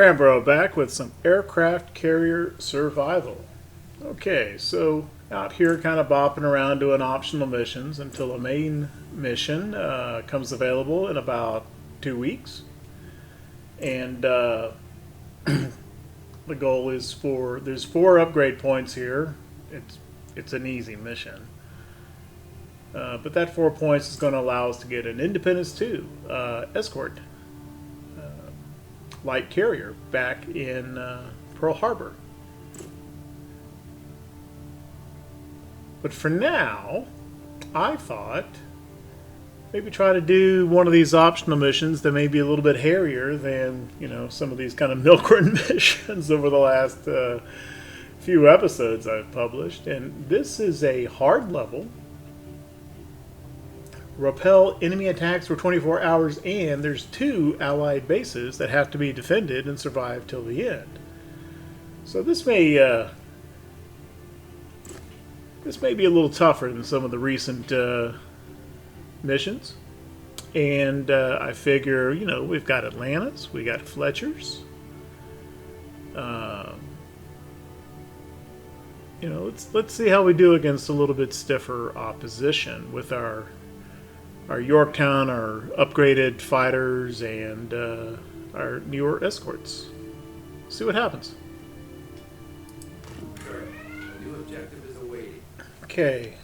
Brambro back with some aircraft carrier survival. Okay, so out here kind of bopping around doing optional missions until a main mission comes available in about 2 weeks. And the goal is there's 4 upgrade points here. It's an easy mission. But that 4 points is going to allow us to get an Independence 2 escort light carrier back in Pearl Harbor. But for now, I thought maybe try to do one of these optional missions that may be a little bit hairier than, some of these kind of milk-run missions over the last few episodes I've published. And this is a hard level. Repel enemy attacks for 24 hours, and there's 2 allied bases that have to be defended and survive till the end. So this may be a little tougher than some of the recent missions. And I figure, we've got Atlantas, we got Fletchers. Let's see how we do against a little bit stiffer opposition with our Yorktown, our upgraded fighters, and our newer escorts. See what happens. A new objective is awaiting. Okay,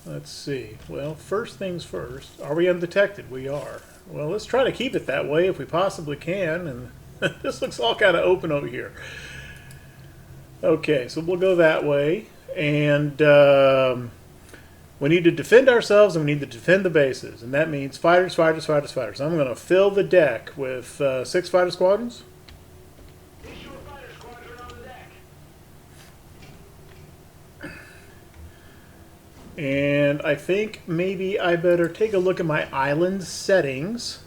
let's see. Well, first things first. Are we undetected? We are. Well, let's try to keep it that way if we possibly can. And this looks all kind of open over here. Okay, so we'll go that way. And we need to defend ourselves, and we need to defend the bases. And that means fighters, fighters, fighters, fighters. I'm going to fill the deck with 6 fighter squadrons. Issue a fighter squadron on the deck. And I think maybe I better take a look at my island settings.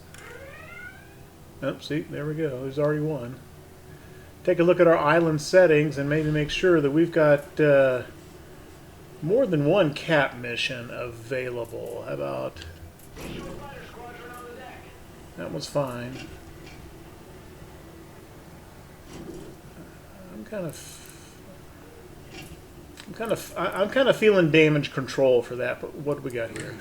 Oh, see, there we go. There's already one. Take a look at our island settings and maybe make sure that we've got more than one cap mission available. How about... That one's fine. I'm kind of feeling damage control for that, but what do we got here?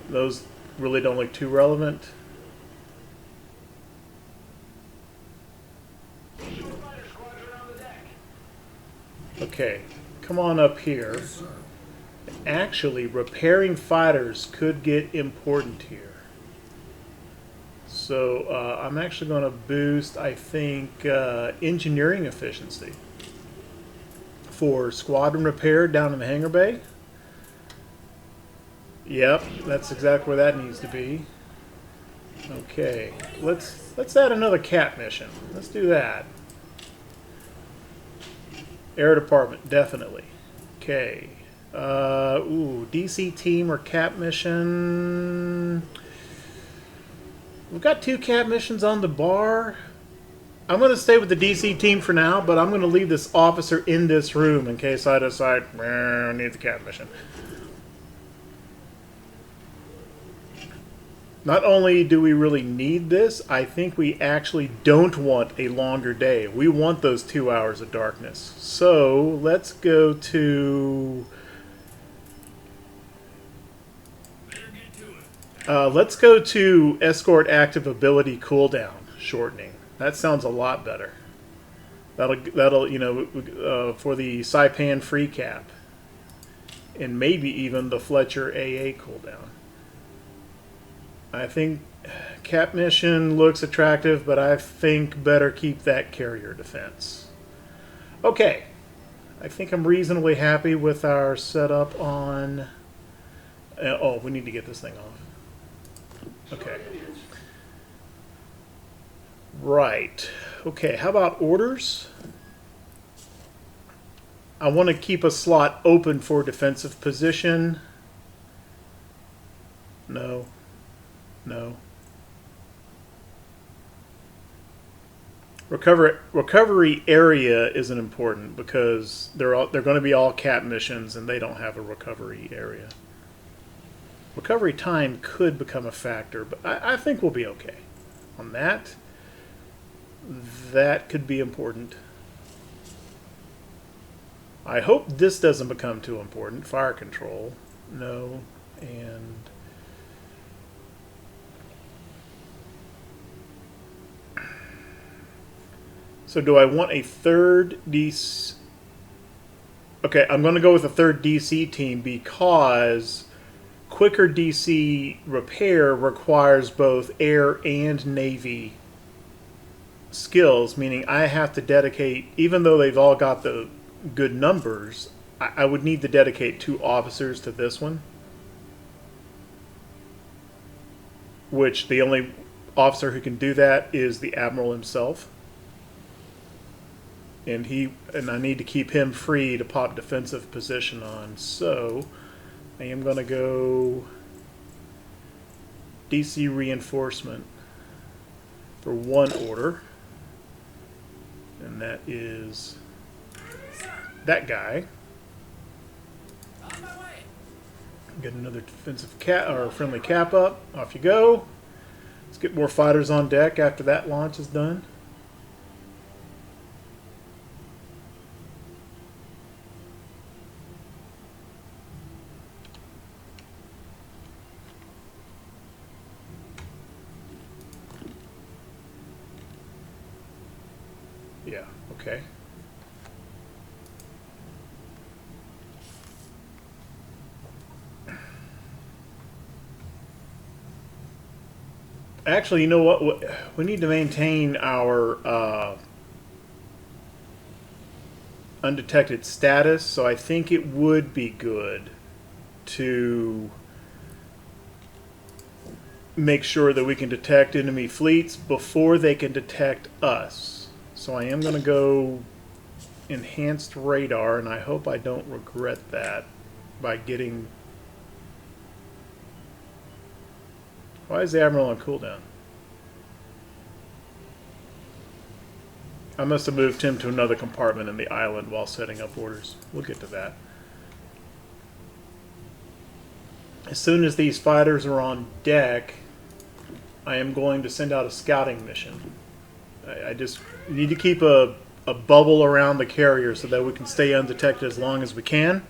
Those really don't look too relevant. Okay, come on up here. Actually, repairing fighters could get important here. So I'm actually going to boost, I think, engineering efficiency for squadron repair down in the hangar bay. Yep, that's exactly where that needs to be. Okay, let's add another cap mission. Let's do that. Air Department, definitely. Okay. DC team or cap mission. We've got 2 cap missions on the bar. I'm going to stay with the DC team for now, but I'm going to leave this officer in this room in case I decide I need the cap mission. Not only do we really need this, I think we actually don't want a longer day. We want those 2 hours of darkness. So let's go to... let's go to escort active ability cooldown shortening. That sounds a lot better. That'll for the Saipan free cap, and maybe even the Fletcher AA cooldown. I think cap mission looks attractive, but I think better keep that carrier defense. Okay, I think I'm reasonably happy with our setup on... oh, we need to get this thing off. Okay. Right. Okay, how about orders? I want to keep a slot open for defensive position. No. No. Recovery area isn't important because they're going to be all cap missions and they don't have a recovery area. Recovery time could become a factor, but I think we'll be okay. on that. That could be important. I hope this doesn't become too important. Fire control. No. And so do I want a third DC? Okay, I'm going to go with a third DC team because quicker DC repair requires both air and navy skills, meaning I have to dedicate, even though they've all got the good numbers, I would need to dedicate 2 officers to this one, which the only officer who can do that is the admiral himself, and I need to keep him free to pop defensive position on. So I am going to go DC reinforcement for 1 order, and that is that guy. Get another defensive cap or friendly cap up. Off you go. Let's get more fighters on deck after that launch is done. Yeah, okay. Actually, you know what? We need to maintain our undetected status, so I think it would be good to make sure that we can detect enemy fleets before they can detect us. So I am going to go enhanced radar, and I hope I don't regret that by getting... Why is the Admiral on cooldown? I must have moved him to another compartment in the island while setting up orders. We'll get to that. As soon as these fighters are on deck, I am going to send out a scouting mission. I just need to keep a bubble around the carrier so that we can stay undetected as long as we can.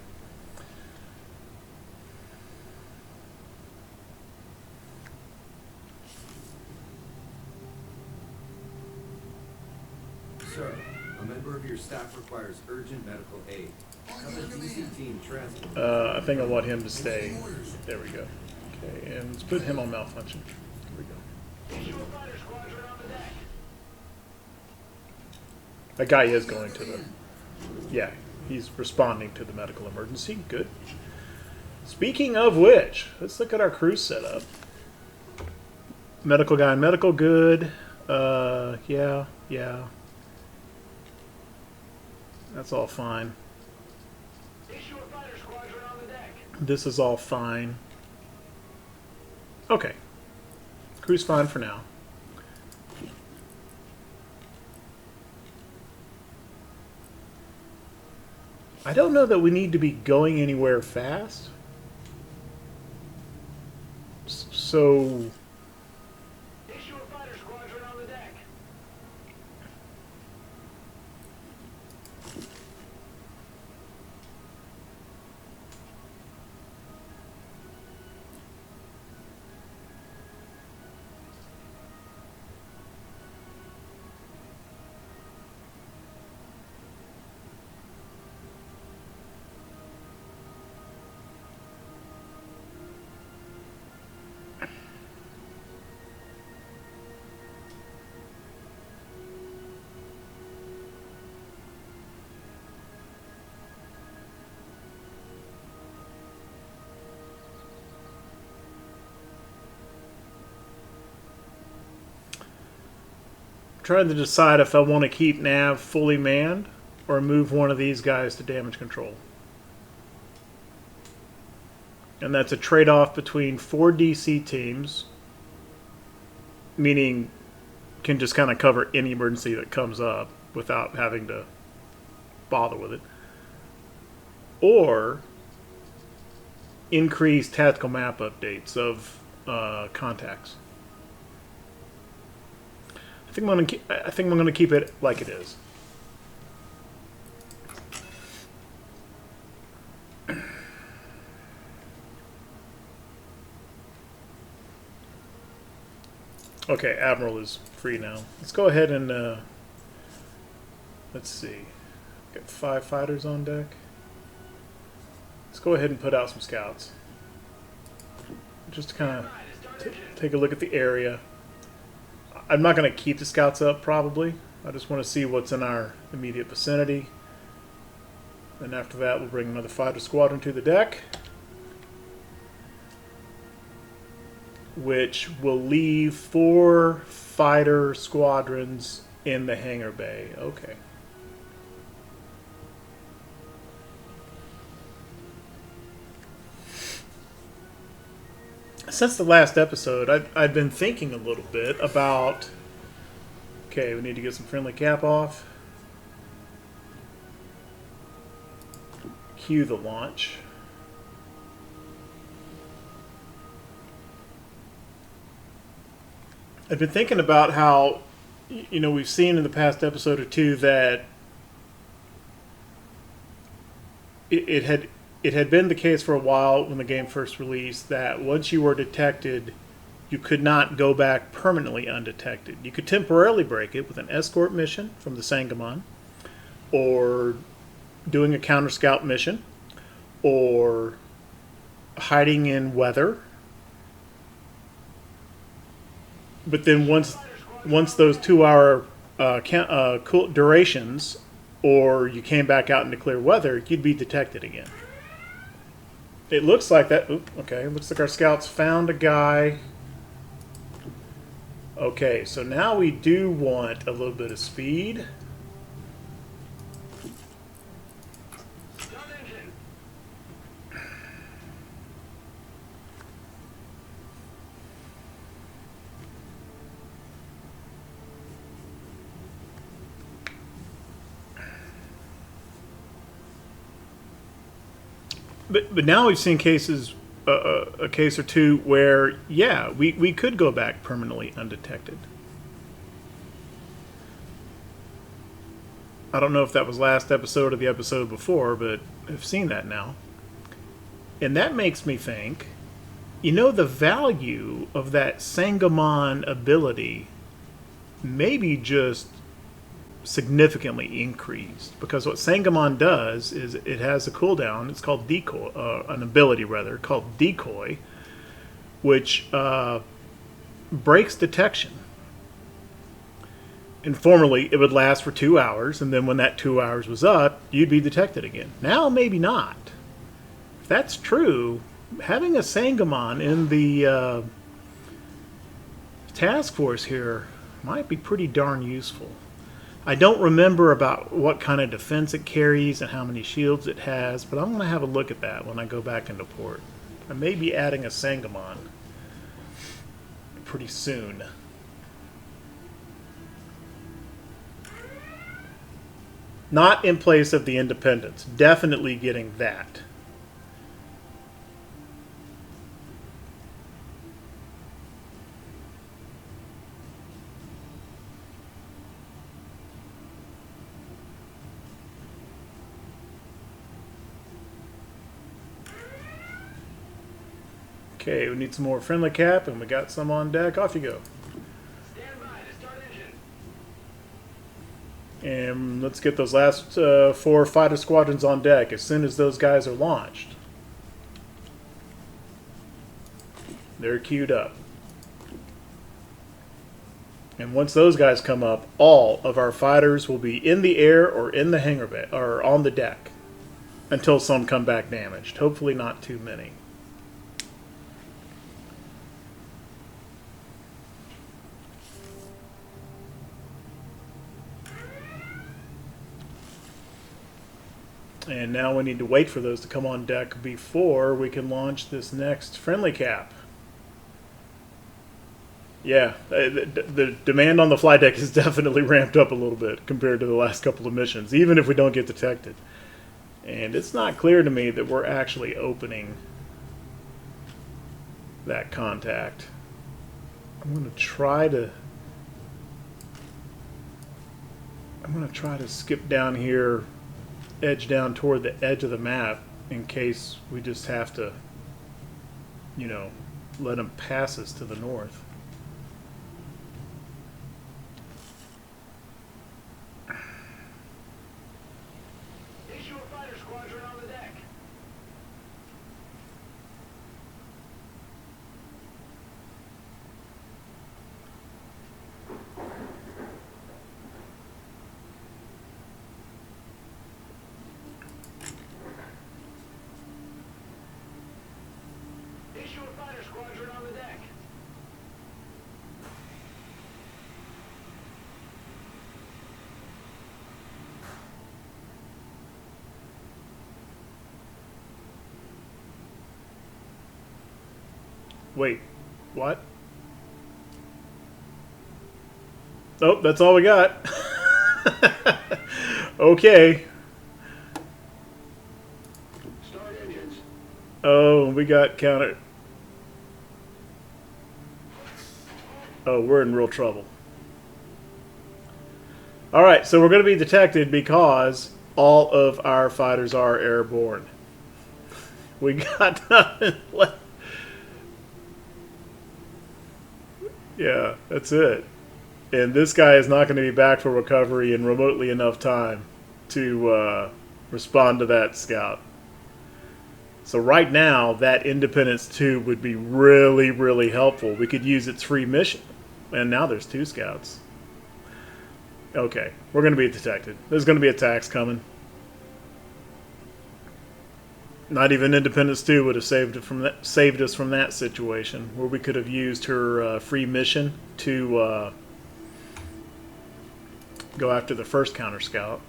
Sir, a member of your staff requires urgent medical aid. Have a DC team transport. I think I want him to stay. There we go. Okay, and let's put him on malfunction. Here we go. Issue a fighter squadron on the deck. That guy is going to the... Yeah, he's responding to the medical emergency. Good. Speaking of which, let's look at our crew setup. Medical guy, medical good. Yeah. That's all fine. Issue a fighter squadron on the deck. This is all fine. Okay. Crew's fine for now. I don't know that we need to be going anywhere fast. So... Issue a fighter squadron on the deck. Trying to decide if I want to keep nav fully manned or move one of these guys to damage control. And that's a trade-off between 4 DC teams, meaning can just kind of cover any emergency that comes up without having to bother with it, or increase tactical map updates of contacts. I think I'm gonna keep it like it is. Okay, Admiral is free now. Let's go ahead and let's see. Got 5 fighters on deck. Let's go ahead and put out some scouts. Just to kind of take a look at the area. I'm not going to keep the scouts up, probably. I just want to see what's in our immediate vicinity. And after that, we'll bring another fighter squadron to the deck, which will leave 4 fighter squadrons in the hangar bay. Okay. Since the last episode, I've been thinking a little bit about... Okay, we need to get some friendly cap off. Cue the launch. I've been thinking about how, you know, we've seen in the past episode or two that it had been the case for a while when the game first released that once you were detected, you could not go back permanently undetected. You could temporarily break it with an escort mission from the Sangamon, or doing a counter scout mission, or hiding in weather. But then once those 2-hour durations, or you came back out into clear weather, you'd be detected again. It looks like that. Okay, looks like our scouts found a guy. Okay, so now we do want a little bit of speed. But now we've seen cases, a case or two where, yeah, we could go back permanently undetected. I don't know if that was last episode or the episode before, but I've seen that now. And that makes me think, you know, the value of that Sangamon ability maybe just significantly increased, because what Sangamon does is it has a cooldown. It's called decoy, an ability rather called decoy, which breaks detection. And formerly it would last for 2 hours, and then when that 2 hours was up, you'd be detected again. Now maybe not. If that's true, having a Sangamon in the task force here might be pretty darn useful. I don't remember about what kind of defense it carries and how many shields it has, but I'm going to have a look at that when I go back into port. I may be adding a Sangamon pretty soon. Not in place of the Independence. Definitely getting that. Okay, we need some more friendly cap, and we got some on deck. Off you go. Stand by to start engine. And let's get those last 4 fighter squadrons on deck as soon as those guys are launched. They're queued up. And once those guys come up, all of our fighters will be in the air or in the hangar bay, or on the deck, until some come back damaged. Hopefully not too many. And now we need to wait for those to come on deck before we can launch this next friendly cap. Yeah, the demand on the flight deck is definitely ramped up a little bit compared to the last couple of missions, even if we don't get detected. And it's not clear to me that we're actually opening that contact. I'm going to try to I'm going to try to skip down here, edge down toward the edge of the map in case we just have to, you know, let them pass us to the north. Issue a fighter squadron on the deck. Issue a fighter squadron on the deck. Wait, what? Oh, that's all we got. Okay. Start engines. Oh, we got counter. Oh, we're in real trouble. Alright, so we're going to be detected because all of our fighters are airborne. We got nothing left. Yeah, that's it. And this guy is not going to be back for recovery in remotely enough time to respond to that scout. So right now, that Independence 2 would be really, really helpful. We could use its free mission. And now there's 2 scouts. Okay, we're going to be detected. There's going to be attacks coming. Not even Independence 2 would have saved us from that situation, where we could have used her free mission to go after the first counter scout.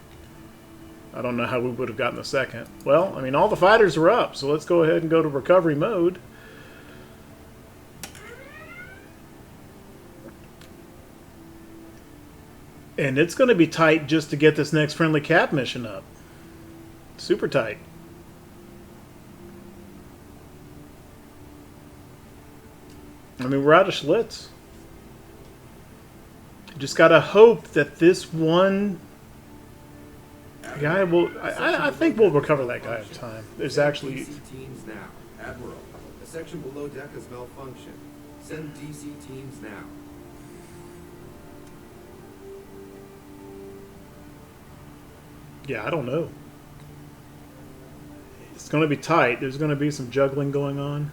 I don't know how we would have gotten the second. Well, I mean, all the fighters are up, so let's go ahead and go to recovery mode. And it's going to be tight just to get this next friendly cap mission up. Super tight. I mean, we're out of Schlitz. Just gotta hope that this one guy will. I think we'll recover that guy in time. There's actually. DC teams now. Admiral, the section below deck has malfunctioned. Send DC teams now. Yeah, I don't know. It's going to be tight. There's going to be some juggling going on.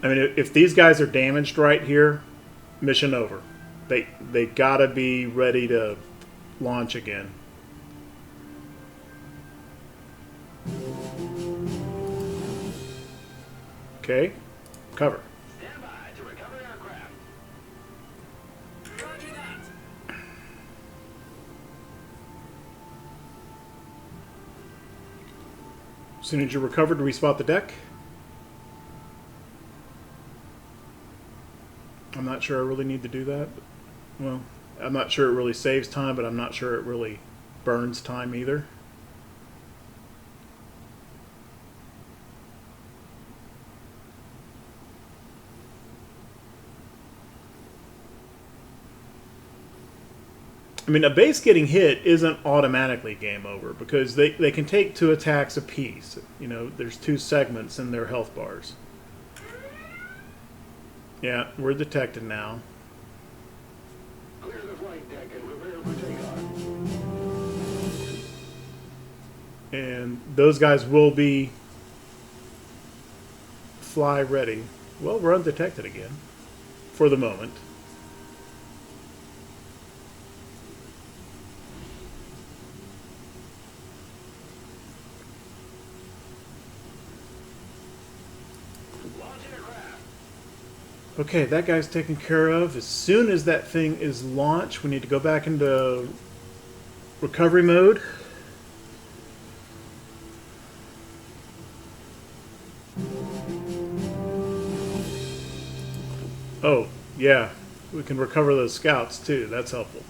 I mean, if these guys are damaged right here, mission over. They gotta be ready to launch again. Okay, cover. Stand by to recover aircraft. Roger that. As soon as you're recovered, respot the deck. I'm not sure I really need to do that. Well, I'm not sure it really saves time, but I'm not sure it really burns time either. I mean, a base getting hit isn't automatically game over because they can take 2 attacks apiece. You know, there's 2 segments in their health bars. Yeah, we're detected now. Clear the flight deck and prepare for takeoff. And those guys will be fly ready. Well, we're undetected again for the moment. Launch aircraft. Okay, that guy's taken care of. As soon as that thing is launched, we need to go back into recovery mode. Oh, yeah. We can recover those scouts, too. That's helpful.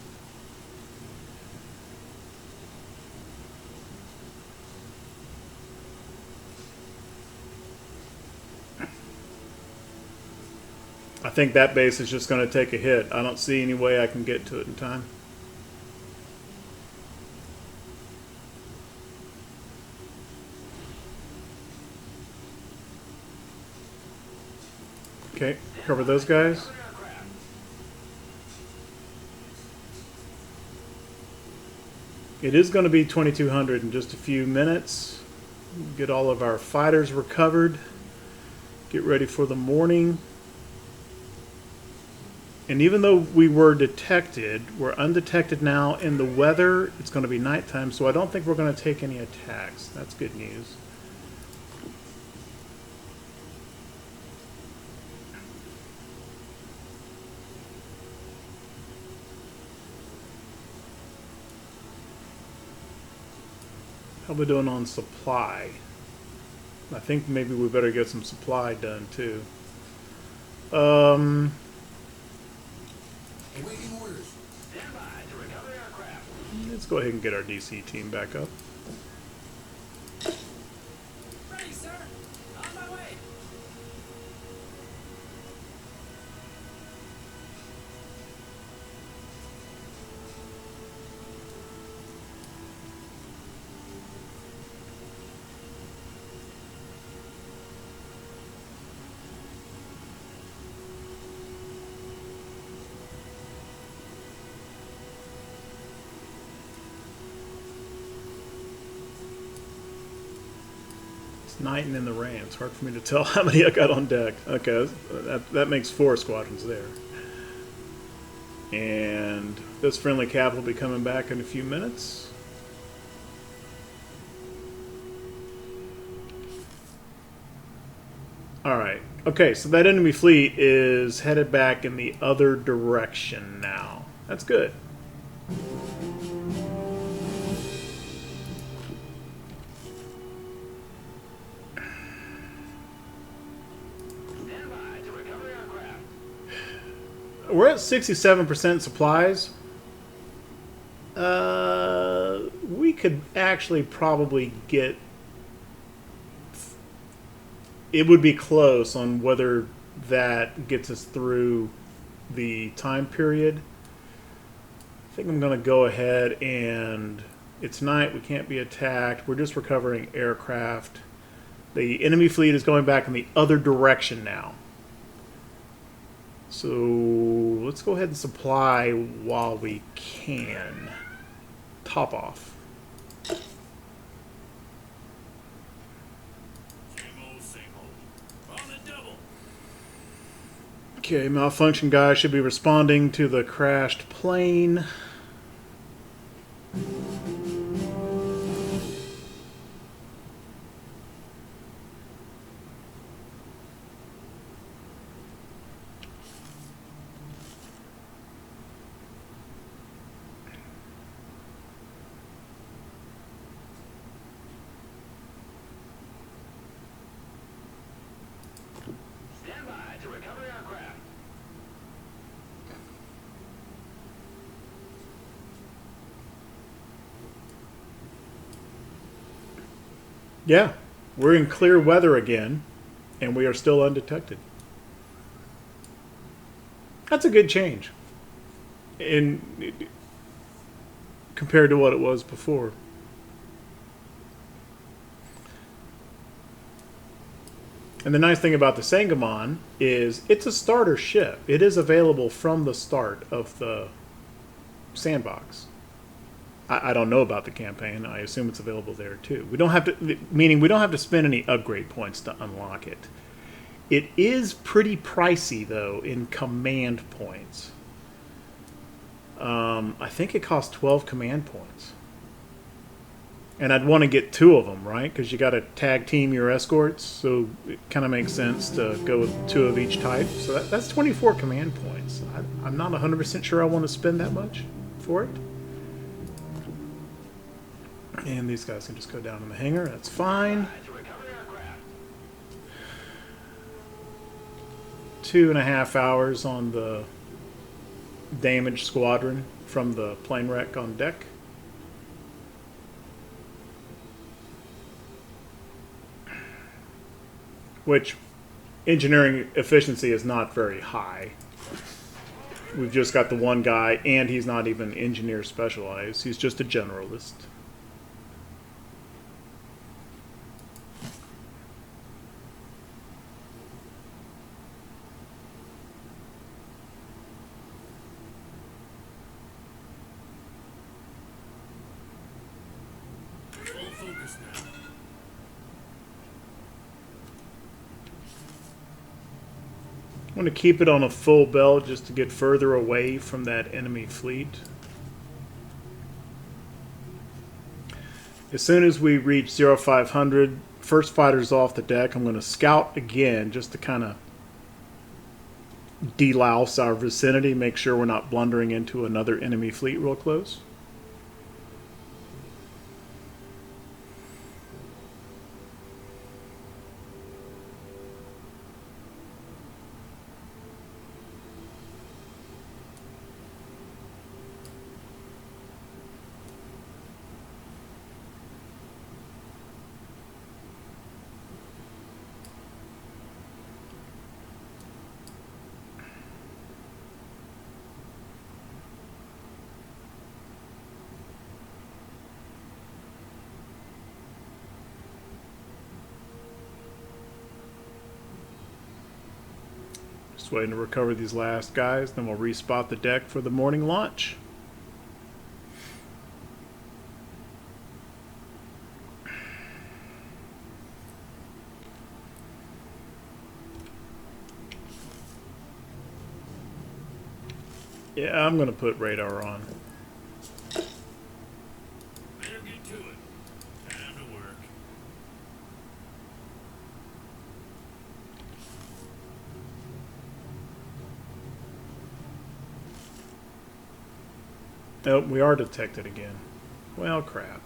I think that base is just going to take a hit. I don't see any way I can get to it in time. Okay, cover those guys. It is going to be 2200 in just a few minutes. Get all of our fighters recovered. Get ready for the morning. And even though we were detected, we're undetected now in the weather. It's going to be nighttime, so I don't think we're going to take any attacks. That's good news. How are we doing on supply? I think maybe we better get some supply done too. Awaiting orders. Stand by to recover aircraft. Let's go ahead and get our DC team back up. Ready, sir. On my way. It's night and in the rain. It's hard for me to tell how many I got on deck. Okay, that makes 4 squadrons there. And this friendly cap will be coming back in a few minutes. Alright. Okay, so that enemy fleet is headed back in the other direction now. That's good. Stand by to recover aircraft. We're at 67% supplies. We could actually probably get... It would be close on whether that gets us through the time period. I think I'm going to go ahead and... It's night, we can't be attacked. We're just recovering aircraft. The enemy fleet is going back in the other direction now. So let's go ahead and supply while we can. Top off. Same old, same old. On the double. Okay, malfunction guy should be responding to the crashed plane. Stand by to recover aircraft. Yeah, we're in clear weather again, and we are still undetected. That's a good change compared to what it was before. And the nice thing about the Sangamon is it's a starter ship. It is available from the start of the Sandbox. I don't know about the campaign. I assume it's available there too. We don't have to, meaning we don't have to spend any upgrade points to unlock it. It is pretty pricey though in command points. I think it costs 12 command points. And I'd want to get 2 of them, right? Because you got to tag team your escorts, so it kind of makes sense to go with 2 of each type. So that's 24 command points. I'm not 100% sure I want to spend that much for it. And these guys can just go down in the hangar. That's fine. To recover aircraft. 2.5 hours on the damaged squadron from the plane wreck on deck. Which, engineering efficiency is not very high. We've just got the one guy, and he's not even engineer specialized. He's just a generalist. Full focus now. I'm going to keep it on a full belt just to get further away from that enemy fleet. As soon as we reach 0500, first fighter's off the deck. I'm going to scout again just to kind of delouse our vicinity, make sure we're not blundering into another enemy fleet real close. Just waiting to recover these last guys, then we'll respot the deck for the morning launch. Yeah, I'm going to put radar on. Better get to it. Time to work. Nope, we are detected again. Well, crap.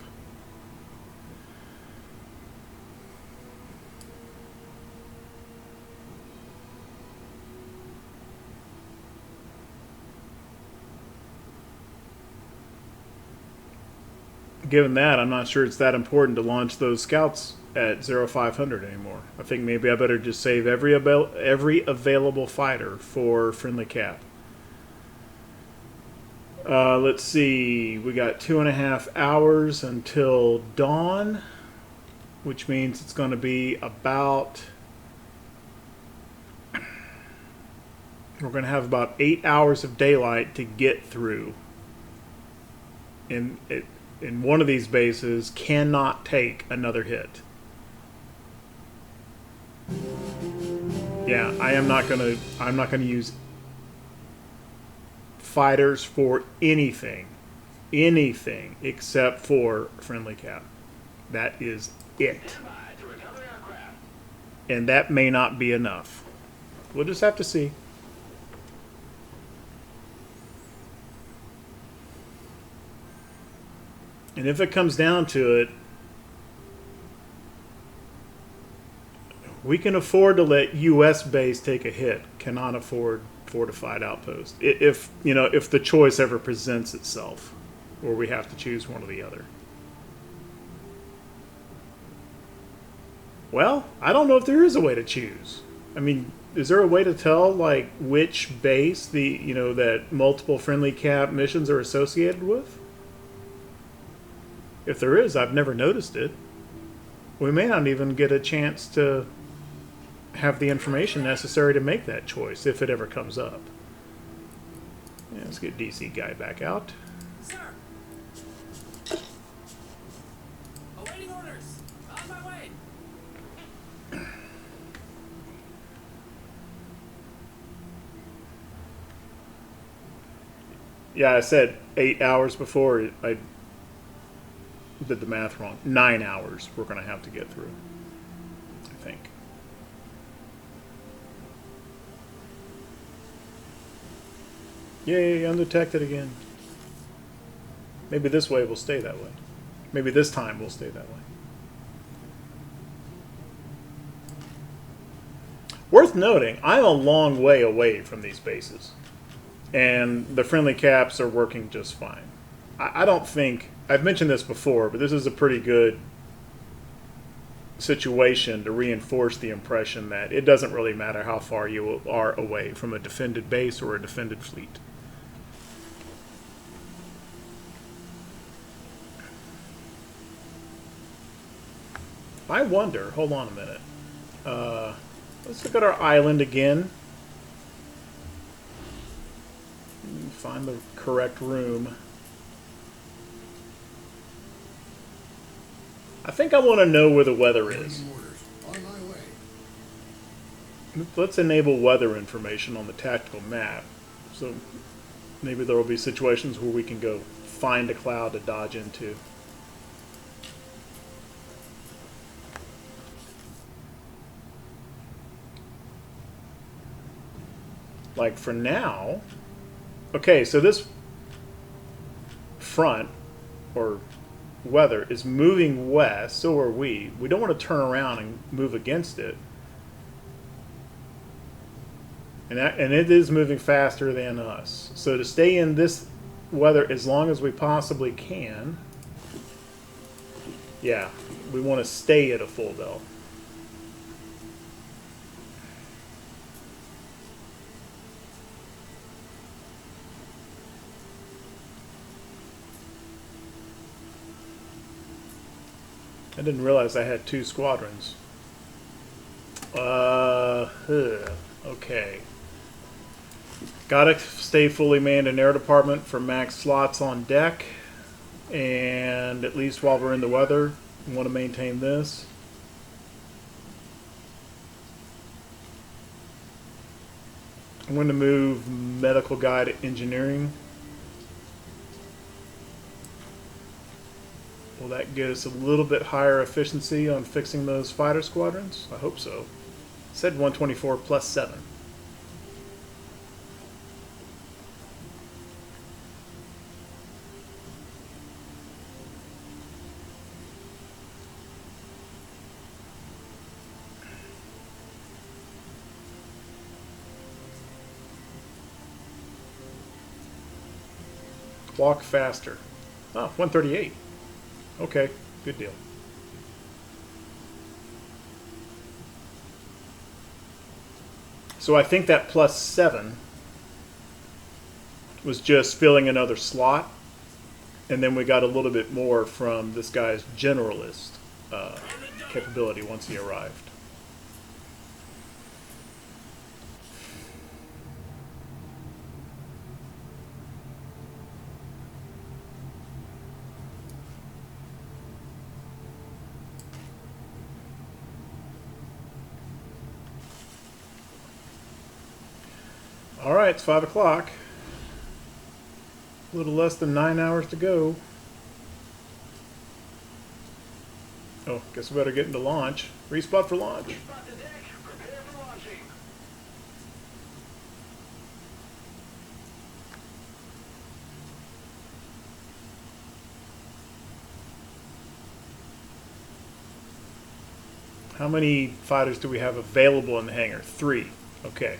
Given that, I'm not sure it's that important to launch those scouts at 0500 anymore. I think maybe I better just save every available fighter for friendly cap. Let's see, we got 2.5 hours until dawn, which means it's going to be about, we're going to have about 8 hours of daylight to get through. And one of these bases cannot take another hit. Yeah, I'm not gonna use fighters for anything except for friendly cap. That is it. Stand by to recover aircraft. And that may not be enough. We'll just have to see. And if it comes down to it, we can afford to let U.S. base take a hit. Cannot afford fortified outpost. If the choice ever presents itself, or we have to choose one or the other. Well, I don't know if there is a way to choose. I mean, is there a way to tell like which base that multiple friendly cap missions are associated with? If there is, I've never noticed it. We may not even get a chance to have the information necessary to make that choice if it ever comes up. Yeah, let's get DC guy back out. Sir! Awaiting orders! On my way! Yeah, I said 8 hours before. I did the math wrong. 9 hours we're going to have to get through, I think. Yay, undetected again. Maybe this way will stay that way. Maybe this time we'll stay that way. Worth noting, I'm a long way away from these bases. And the friendly caps are working just fine. I don't think... I've mentioned this before, but this is a pretty good situation to reinforce the impression that it doesn't really matter how far you are away from a defended base or a defended fleet. I wonder, hold on a minute. Let's look at our island again. Find the correct room. I think I want to know where the weather is. On my way. Let's enable weather information on the tactical map. So maybe there will be situations where we can go find a cloud to dodge into. Like for now, okay, so this front or weather is moving west, so are we. We don't want to turn around and move against it. And it is moving faster than us. So to stay in this weather as long as we possibly can, yeah, we want to stay at a full belt. I didn't realize I had 2 squadrons. Okay. Gotta stay fully manned in air department for max slots on deck. And at least while we're in the weather, we want to maintain this. I'm going to move medical guide engineering. Will that get us a little bit higher efficiency on fixing those fighter squadrons? I hope so. It said 124 plus 7. Walk faster. Oh, 138. Okay, good deal. So I think that plus 7 was just filling another slot, and then we got a little bit more from this guy's generalist capability once he arrived. All right, it's 5 o'clock. A little less than 9 hours to go. Oh, guess we better get into launch. Respot for launch. Spot the deck. Prepare for launching. How many fighters do we have available in the hangar? 3. Okay.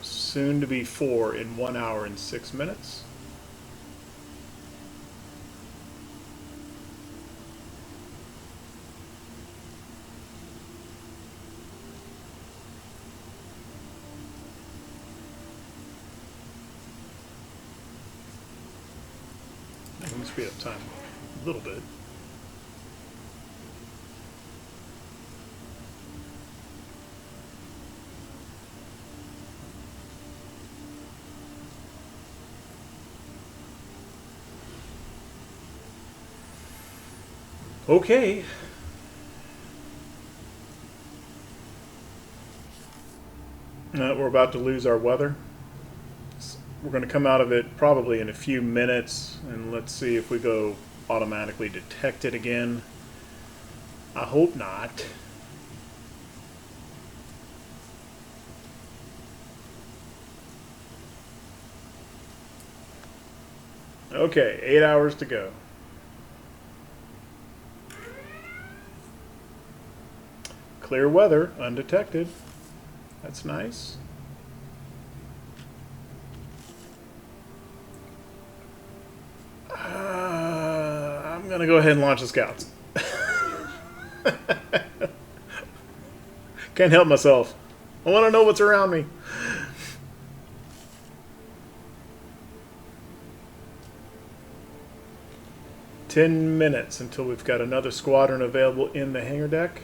Soon to be 4 in 1 hour and 6 minutes. Let me speed up time a little bit. Okay. We're about to lose our weather. We're going to come out of it probably in a few minutes, and let's see if we go automatically detect it again. I hope not. Okay, 8 hours to go. Clear weather, undetected. That's nice. gonna go ahead and launch the scouts. Can't help myself. I want to know what's around me. "10 minutes until we've got another squadron available in the hangar deck."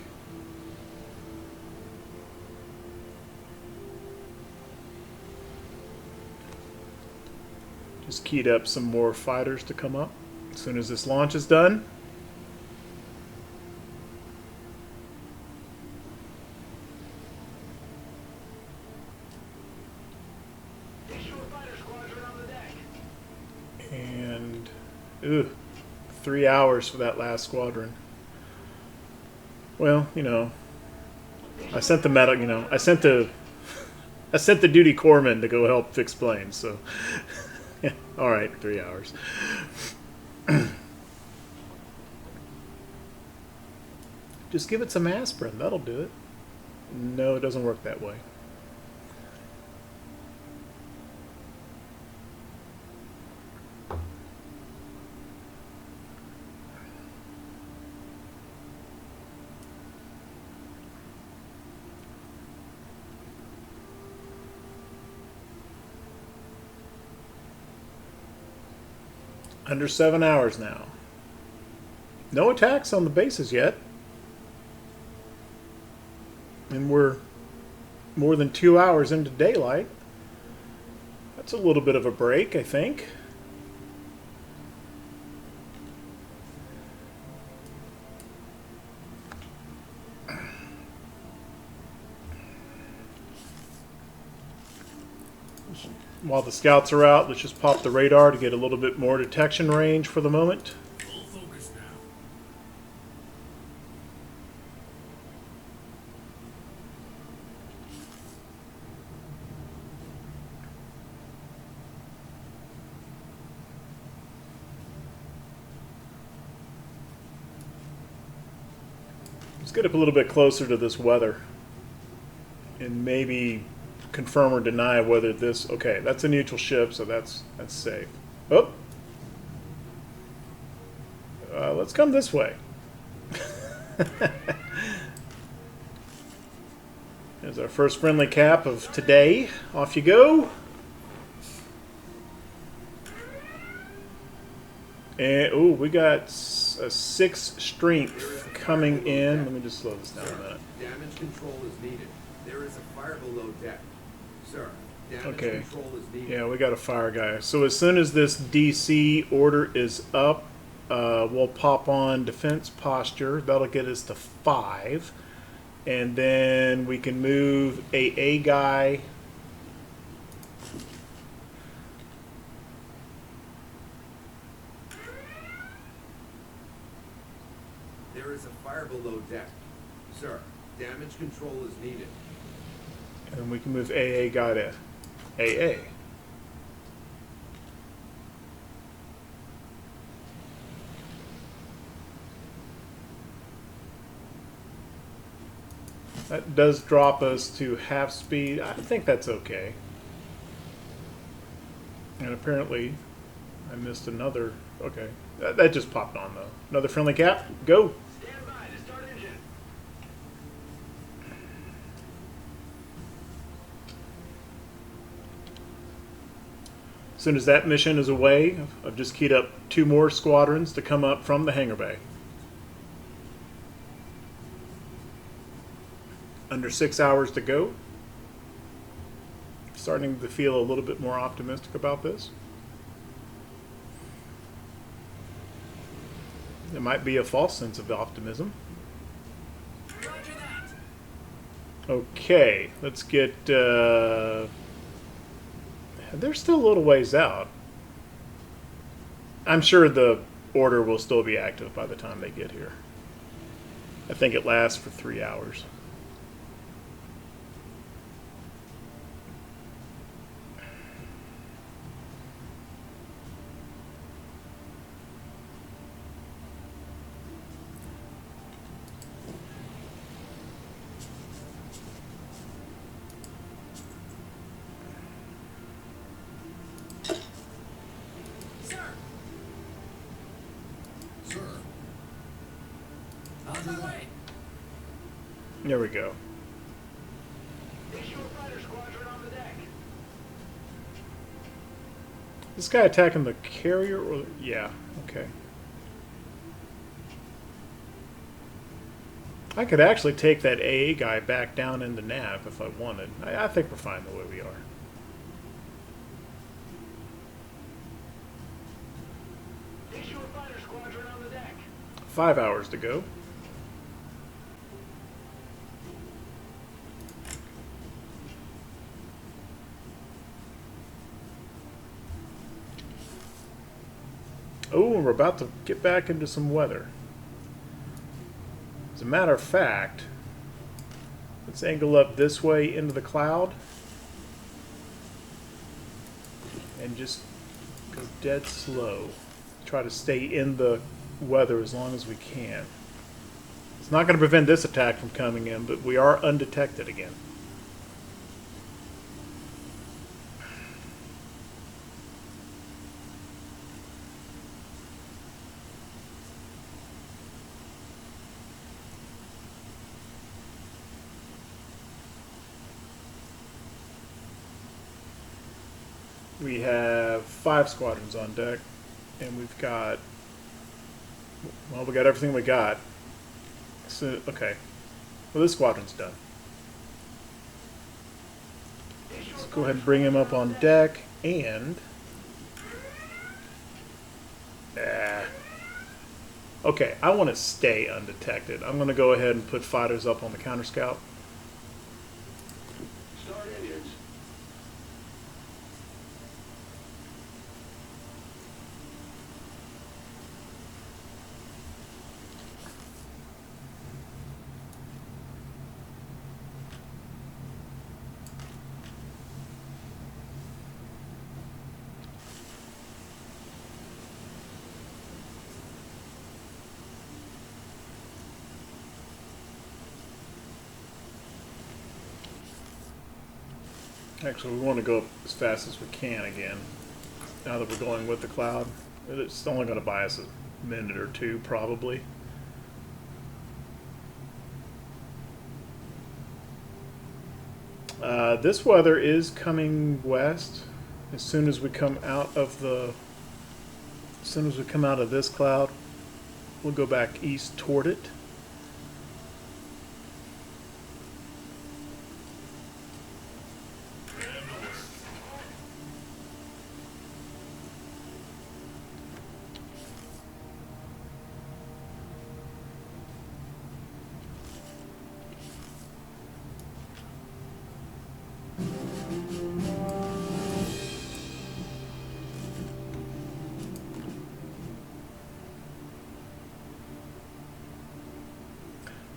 Just keyed up some more fighters to come up as soon as this launch is done. Issue a fighter squadron on the deck. And, 3 hours for that last squadron. Well, you know, I sent the medic. You know, I sent the duty corpsman to go help fix planes. So, yeah, all right, 3 hours. Just give it some aspirin. That'll do it. No, it doesn't work that way. Under 7 hours now. No attacks on the bases yet. And we're more than 2 hours into daylight. That's a little bit of a break, I think. While the scouts are out, let's just pop the radar to get a little bit more detection range for the moment. Full focus now. Let's get up a little bit closer to this weather and maybe confirm or deny whether this... Okay, that's a neutral ship, so that's safe. Oh! Let's come this way. There's our first friendly cap of today. Off you go. And, ooh, we got a 6 strength coming in. Let me just slow this down a minute. Damage control is needed. There is a fire below deck. Sir, damage Okay. control is needed. Yeah, we got a fire guy. So as soon as this DC order is up, we'll pop on defense posture. That'll get us to 5. And then we can move a guy. There is a fire below deck. Sir, damage control is needed. And we can move AA guy to AA. That does drop us to half speed. I think that's okay. And apparently, I missed another. Okay, that just popped on though. Another friendly cap. Go. Stand by to start engine. As soon as that mission is away, I've just keyed up 2 more squadrons to come up from the hangar bay. Under 6 hours to go. Starting to feel a little bit more optimistic about this. It might be a false sense of optimism. Roger that. Okay, let's get... they're still a little ways out. I'm sure the order will still be active by the time they get here. I think it lasts for 3 hours. Sir, Sir, There we go. Issue a fighter squadron on the deck. This guy attacking the carrier or... Yeah, okay. I could actually take that AA guy back down into nav if I wanted. I think we're fine the way we are. Issue a fighter squadron on the deck. 5 hours to go. Oh, we're about to get back into some weather. As a matter of fact, let's angle up this way into the cloud and just go dead slow. Try to stay in the weather as long as we can. It's not going to prevent this attack from coming in, but we are undetected again. We have 5 squadrons on deck, and we've got, well, we got everything we got. So, okay. Well, this squadron's done. Let's go ahead and bring him up on deck, and... Okay, I want to stay undetected. I'm going to go ahead and put fighters up on the counter scout. Start engines. Actually, we want to go up as fast as we can again, now that we're going with the cloud. It's only going to buy us a minute or two, probably. This weather is coming west. As soon as we come out of this cloud, we'll go back east toward it.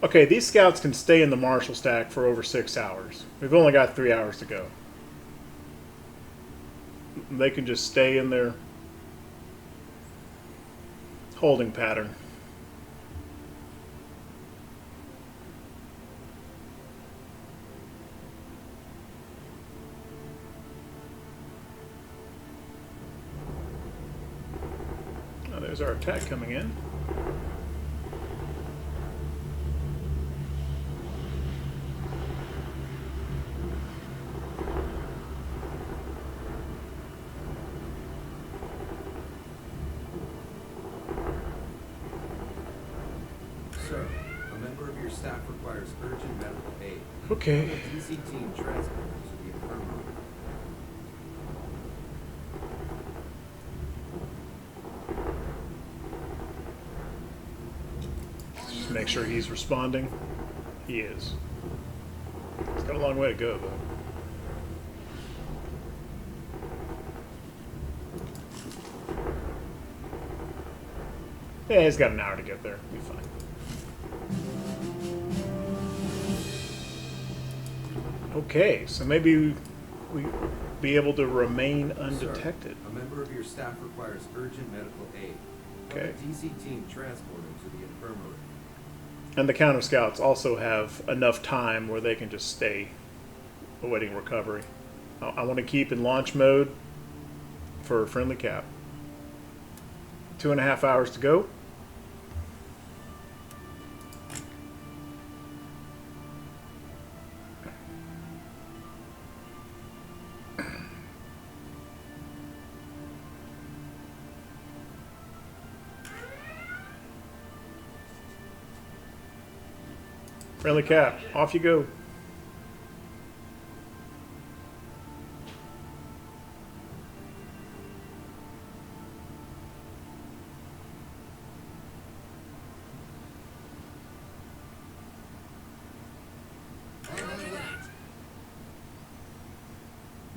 Okay, these scouts can stay in the Marshall stack for over 6 hours. We've only got 3 hours to go. They can just stay in their holding pattern. Oh, there's our attack coming in. Sir, a member of your staff requires urgent medical aid. Okay. The DC team transported to the infirmary. Just make sure he's responding. He is. He's got a long way to go, though. Yeah, he's got an hour to get there. Be fine. Okay, so maybe we be able to remain undetected. Sir, a member of your staff requires urgent medical aid. Okay. Have the DC team transport him to the infirmary. And the counter scouts also have enough time where they can just stay awaiting recovery. I want to keep in launch mode for friendly cap. 2.5 hours to go. Friendly cap, off you go.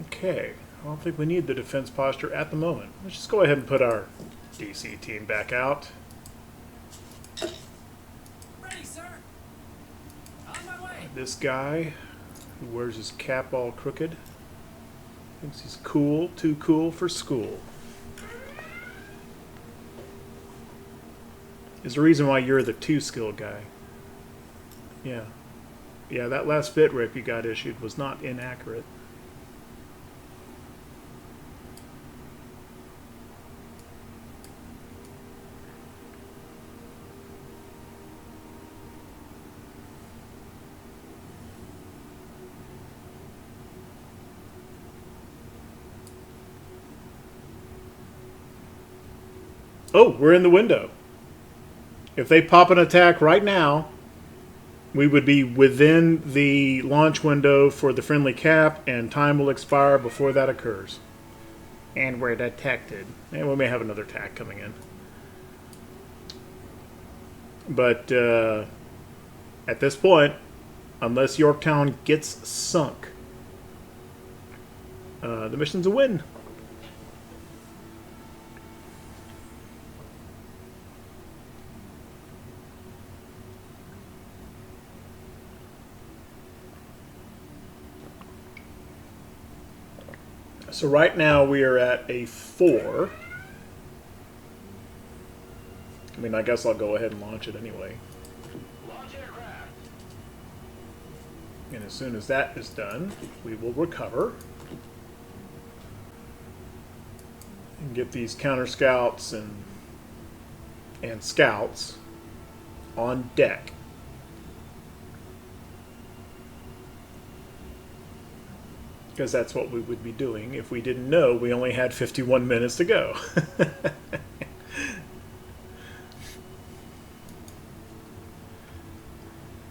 Okay, I don't think we need the defense posture at the moment. Let's just go ahead and put our DC team back out. Ready, sir. On my way. This guy who wears his cap all crooked thinks he's cool, too cool for school. Is the reason why you're the 2-skill guy. Yeah. Yeah, that last bit rip you got issued was not inaccurate. Oh, we're in the window. If they pop an attack right now, we would be within the launch window for the friendly cap, and time will expire before that occurs. And we're detected. And we may have another attack coming in. But at this point, unless Yorktown gets sunk, the mission's a win. So right now we are at a 4. I mean, I guess I'll go ahead and launch it anyway. Launch aircraft. And as soon as that is done, we will recover. And get these counter scouts and scouts on deck. Because that's what we would be doing if we didn't know we only had 51 minutes to go.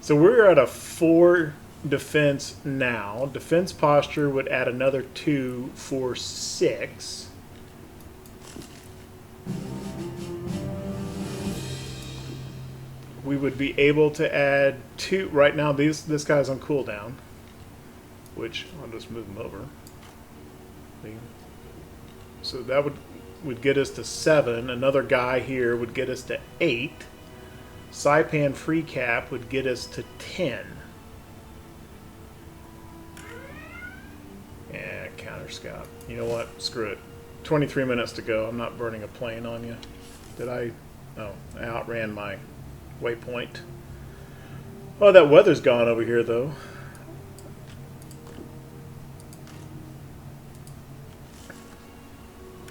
So we're at a 4 defense now. Defense posture would add another 2 for 6. We would be able to add 2. Right now, this guy's on cooldown, which I'll just move him over. So that would get us to 7. Another guy here would get us to 8. Saipan free cap would get us to 10. Yeah, counter scout. You know what? Screw it. 23 minutes to go. I'm not burning a plane on you. Did I? Oh, I outran my waypoint. Oh, that weather's gone over here, though.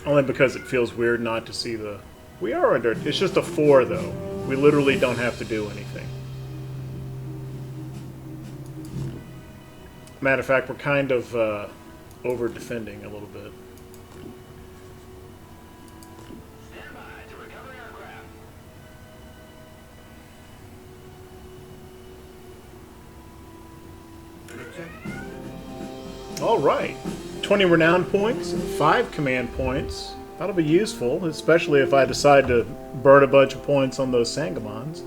Only because it feels weird not to see the... We are under... It's just a 4, though. We literally don't have to do anything. Matter of fact, we're kind of over-defending a little bit. Stand by to recover aircraft. All right. 20 renown points, 5 command points. That'll be useful, especially if I decide to burn a bunch of points on those Sangamons.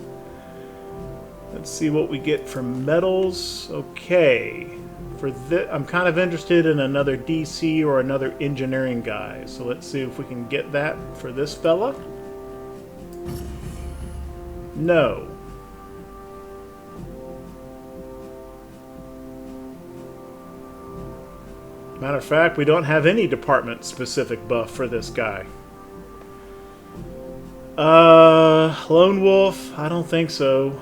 Let's see what we get from medals. Okay. For this, I'm kind of interested in another DC or another engineering guy. So let's see if we can get that for this fella. No. Matter of fact, we don't have any department-specific buff for this guy. Lone Wolf? I don't think so.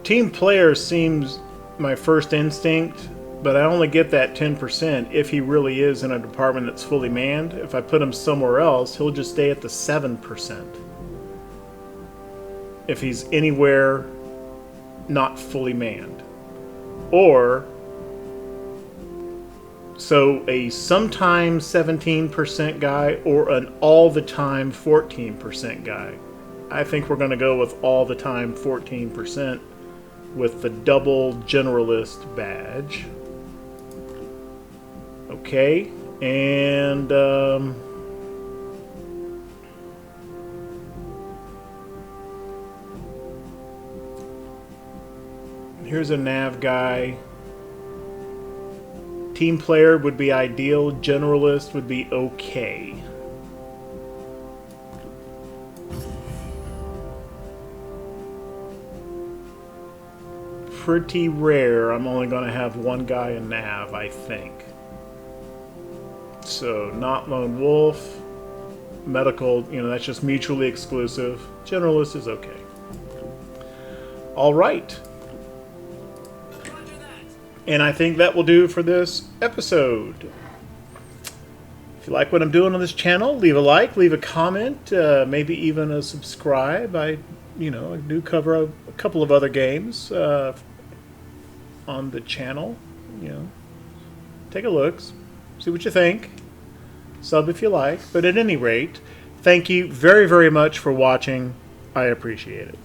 Team player seems my first instinct, But I only get that 10% if he really is in a department that's fully manned. If I put him somewhere else, he'll just stay at the 7%. If he's anywhere not fully manned. Or, so a sometime 17% guy or an all the time 14% guy. I think we're going to go with all the time 14% with the double generalist badge. Okay, and here's a nav guy. Team player would be ideal, generalist would be okay. Pretty rare. I'm only going to have one guy in nav, I think. So, not lone wolf. Medical, that's just mutually exclusive. Generalist is okay. Alright. And I think that will do for this episode. If you like what I'm doing on this channel, leave a like, leave a comment, maybe even a subscribe. I do cover a couple of other games on the channel. Take a look, see what you think. Sub if you like. But at any rate, thank you very, very much for watching. I appreciate it.